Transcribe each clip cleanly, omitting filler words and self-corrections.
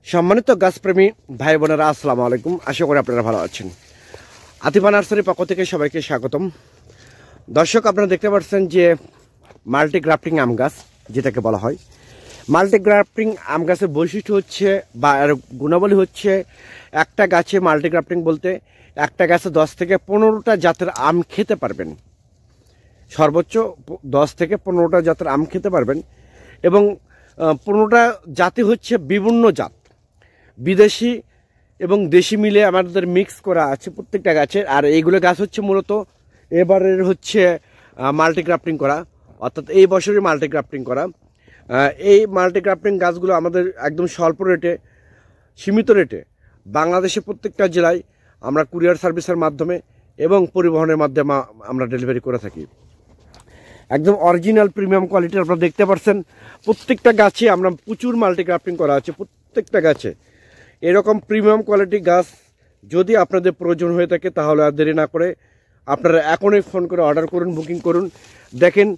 সম্মানিত গাছপ্রেমী ভাই বোনেরা, আসসালামু আলাইকুম। আশা করি আপনারা ভালো আছেন। আতিফা নার্সারির পক্ষ থেকে সবাইকে স্বাগতম। দর্শক, আপনারা দেখতে পাচ্ছেন যে মাল্টি গ্রাফটিং আম গাছ যেটাকে বলা হয়। মাল্টি গ্রাফটিং আম গাছের বৈশিষ্ট্য হচ্ছে বা এর গুণাবলী হচ্ছে, একটা গাছে মাল্টি গ্রাফটিং বলতে একটা গাছে 10 থেকে 15টা জাতের আম খেতে পারবেন। সর্বোচ্চ 10 থেকে 15টা জাতের আম খেতে পারবেন। এবং 15টা জাতি হচ্ছে বিভিন্ন জাত, বিদেশি এবং দেশি মিলে আমাদের মিক্স করা আছে প্রত্যেকটা গাছের। আর এইগুলো গাছ হচ্ছে মূলত এবারের হচ্ছে মাল্টিক্রাফটিং করা, অর্থাৎ এই বছরই মাল্টিক্রাফটিং করা। এই মাল্টিক্রাফটিং গাছগুলো আমাদের একদম স্বল্প রেটে, সীমিত রেটে বাংলাদেশের প্রত্যেকটা জেলায় আমরা কুরিয়ার সার্ভিসের মাধ্যমে এবং পরিবহনের মাধ্যমে আমরা ডেলিভারি করে থাকি। একদম অরিজিনাল প্রিমিয়াম কোয়ালিটির আপনারা দেখতে পাচ্ছেন। প্রত্যেকটা গাছে আমরা প্রচুর মাল্টিক্রাফটিং করা আছে। প্রত্যেকটা গাছে এরকম প্রিমিয়াম কোয়ালিটি গাছ যদি আপনাদের প্রয়োজন হয়ে থাকে, তাহলে আর দেরি না করে আপনারা এখনই ফোন করে অর্ডার করুন, বুকিং করুন। দেখেন,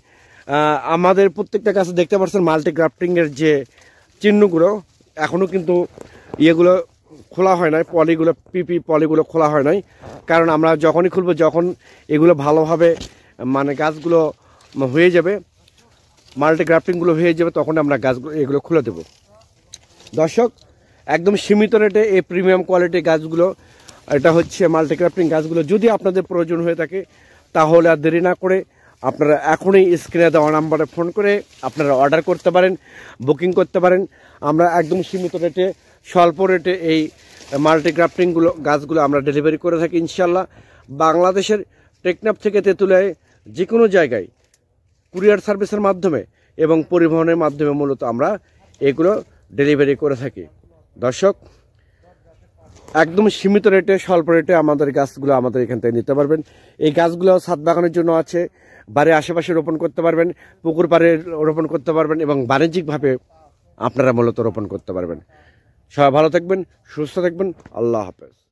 আমাদের প্রত্যেকটা গাছে দেখতে পাচ্ছেন মাল্টিক্রাফটিংয়ের যে চিহ্নগুলো, এখনও কিন্তু ইয়েগুলো খোলা হয় নাই, পলিগুলো পলিগুলো খোলা হয় নাই। কারণ আমরা যখনই খুলবো, যখন এগুলো ভালোভাবে মানে গাছগুলো হয়ে যাবে, মাল্টিগ্রাফটিংগুলো হয়ে যাবে, তখন আমরা গাছগুলো এগুলো খুলে দেব। দর্শক, একদম সীমিত রেটে এই প্রিমিয়াম কোয়ালিটির গাছগুলো, এটা হচ্ছে মাল্টিগ্রাফটিং গাছগুলো যদি আপনাদের প্রয়োজন হয়ে থাকে, তাহলে আর দেরি না করে আপনারা এখনই স্ক্রিনে দেওয়া নাম্বারে ফোন করে আপনারা অর্ডার করতে পারেন, বুকিং করতে পারেন। আমরা একদম সীমিত রেটে, স্বল্প রেটে এই মাল্টিগ্রাফটিংগুলো গাছগুলো আমরা ডেলিভারি করে থাকি ইনশাল্লাহ। বাংলাদেশের টেকনাফ থেকে তেঁতুলিয়ায় যে কোনো জায়গায় কুরিয়ার সার্ভিসের মাধ্যমে এবং পরিবহনের মাধ্যমে মূলত আমরা এগুলো ডেলিভারি করে থাকি। দর্শক, একদম সীমিত রেটে, স্বল্প রেটে আমাদের গাছগুলো আমাদের এখান থেকে নিতে পারবেন। এই গাছগুলো ছাদ বাগানের জন্য আছে, বাড়ির আশেপাশে রোপণ করতে পারবেন, পুকুর পাড়ে রোপণ করতে পারবেন এবং বাণিজ্যিকভাবে আপনারা মূলত রোপণ করতে পারবেন। সবাই ভালো থাকবেন, সুস্থ থাকবেন। আল্লাহ হাফেজ।